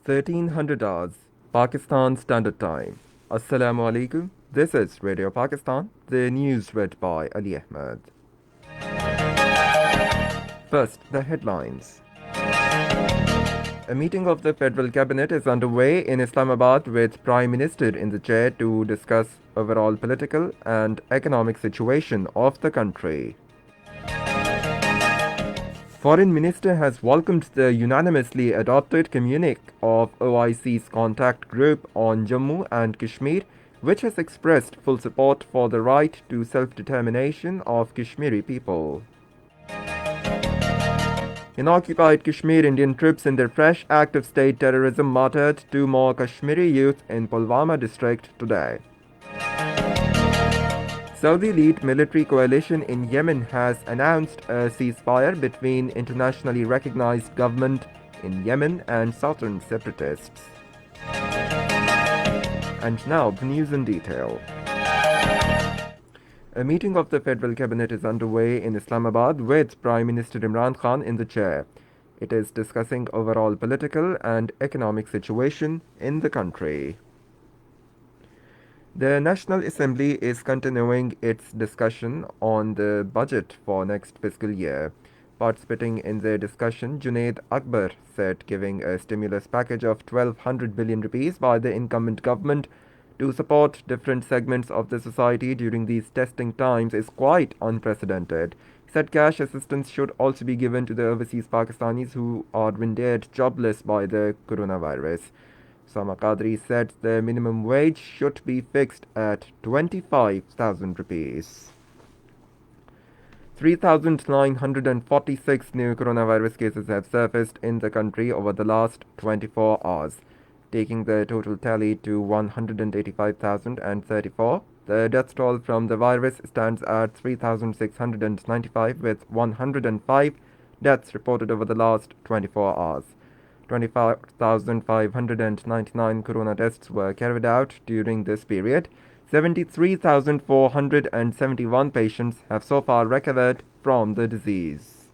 1300 hours, Pakistan Standard Time. Assalamu alaikum. This is Radio Pakistan. The news read by Ali Ahmed. First, the headlines. A meeting of the Federal Cabinet is underway in Islamabad with Prime Minister in the chair to discuss overall political and economic situation of the country. Foreign Minister has welcomed the unanimously adopted communique of OIC's contact group on Jammu and Kashmir, which has expressed full support for the right to self-determination of Kashmiri people. In occupied Kashmir, Indian troops in their fresh act of state terrorism martyred 2 more Kashmiri youth in Pulwama district today. Saudi-led military coalition in Yemen has announced a ceasefire between internationally recognized government in Yemen and southern separatists. And now, the news in detail. A meeting of the Federal Cabinet is underway in Islamabad with Prime Minister Imran Khan in the chair. It is discussing overall political and economic situation in the country. The National Assembly is continuing its discussion on the budget for next fiscal year. Participating in the discussion, Junaid Akbar said giving a stimulus package of 1200 billion rupees by the incumbent government to support different segments of the society during these testing times is quite unprecedented. He said cash assistance should also be given to the overseas Pakistanis who are rendered jobless by the coronavirus. Sama Qadri said the minimum wage should be fixed at 25,000 rupees. 3,946 new coronavirus cases have surfaced in the country over the last 24 hours, taking the total tally to 185,034. The death toll from the virus stands at 3,695 with 105 deaths reported over the last 24 hours. 25,599 corona tests were carried out during this period. 73,471 patients have so far recovered from the disease.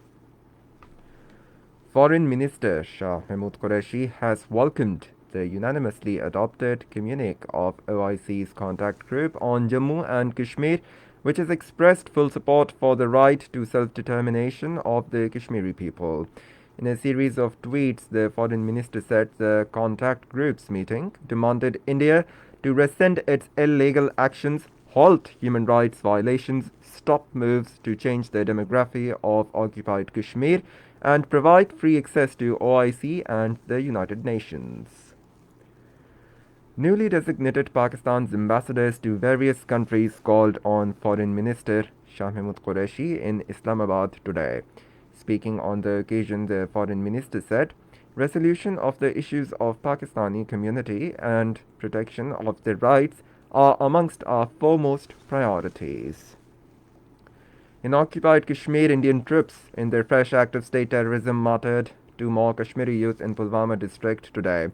Foreign Minister Shah Mahmood Qureshi has welcomed the unanimously adopted communique of OIC's contact group on Jammu and Kashmir, which has expressed full support for the right to self-determination of the Kashmiri people. In a series of tweets, the foreign minister said the contact group's meeting demanded India to rescind its illegal actions, halt human rights violations, stop moves to change the demography of occupied Kashmir, and provide free access to OIC and the United Nations. Newly designated Pakistan's ambassadors to various countries called on Foreign Minister Shah Mahmood Qureshi in Islamabad today. Speaking on the occasion, the foreign minister said, resolution of the issues of Pakistani community and protection of their rights are amongst our foremost priorities. In occupied Kashmir, Indian troops in their fresh act of state terrorism martyred 2 more Kashmiri youth in Pulwama district today.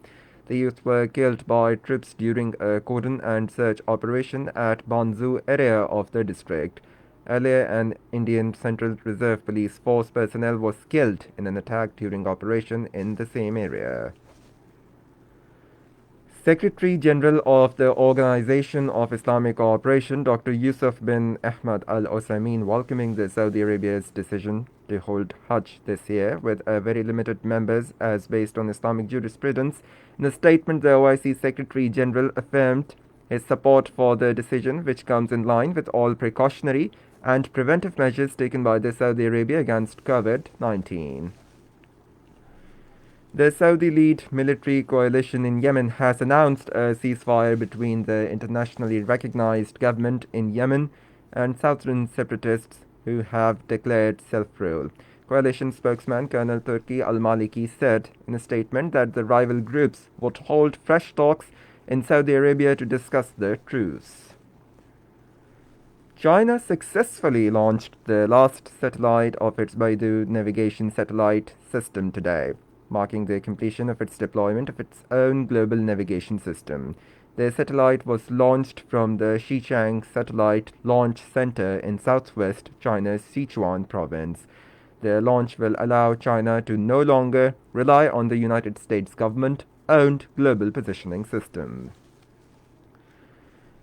The youth were killed by troops during a cordon and search operation at Banzu area of the district. Earlier, an Indian Central Reserve Police Force personnel was killed in an attack during operation in the same area. Secretary General of the Organization of Islamic Cooperation, Dr. Yusuf bin Ahmad Al Osaimin, welcoming the Saudi Arabia's decision to hold Hajj this year with a very limited members as based on Islamic jurisprudence. In a statement, the OIC Secretary General affirmed his support for the decision, which comes in line with all precautionary and preventive measures taken by the Saudi Arabia against COVID-19. The Saudi-led military coalition in Yemen has announced a ceasefire between the internationally recognized government in Yemen and southern separatists who have declared self-rule. Coalition spokesman Colonel Turki Al-Maliki said in a statement that the rival groups would hold fresh talks in Saudi Arabia to discuss the truce. China successfully launched the last satellite of its Beidou navigation satellite system today, marking the completion of its deployment of its own global navigation system. The satellite was launched from the Xichang Satellite Launch Center in southwest China's Sichuan province. The launch will allow China to no longer rely on the United States government owned global positioning system.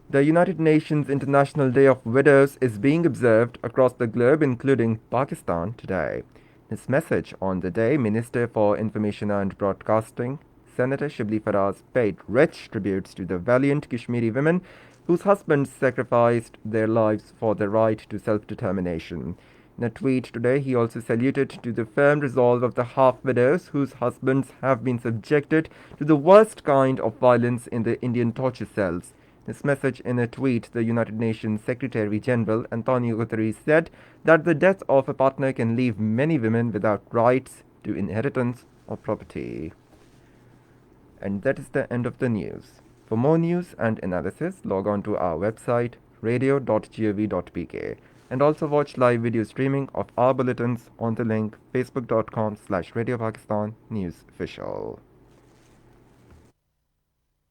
The United Nations International Day of Widows is being observed across the globe, including Pakistan, today. In his message on the day, Minister for Information and Broadcasting, Senator Shibli Faraz, paid rich tributes to the valiant Kashmiri women whose husbands sacrificed their lives for the right to self-determination. In a tweet today, he also saluted to the firm resolve of the half-widows whose husbands have been subjected to the worst kind of violence in the Indian torture cells. This message in a tweet, the United Nations Secretary General Antonio Guterres said that the death of a partner can leave many women without rights to inheritance or property. And that is the end of the news. For more news and analysis, log on to our website radio.gov.pk and also watch live video streaming of our bulletins on the link facebook.com/Radio Pakistan News Official.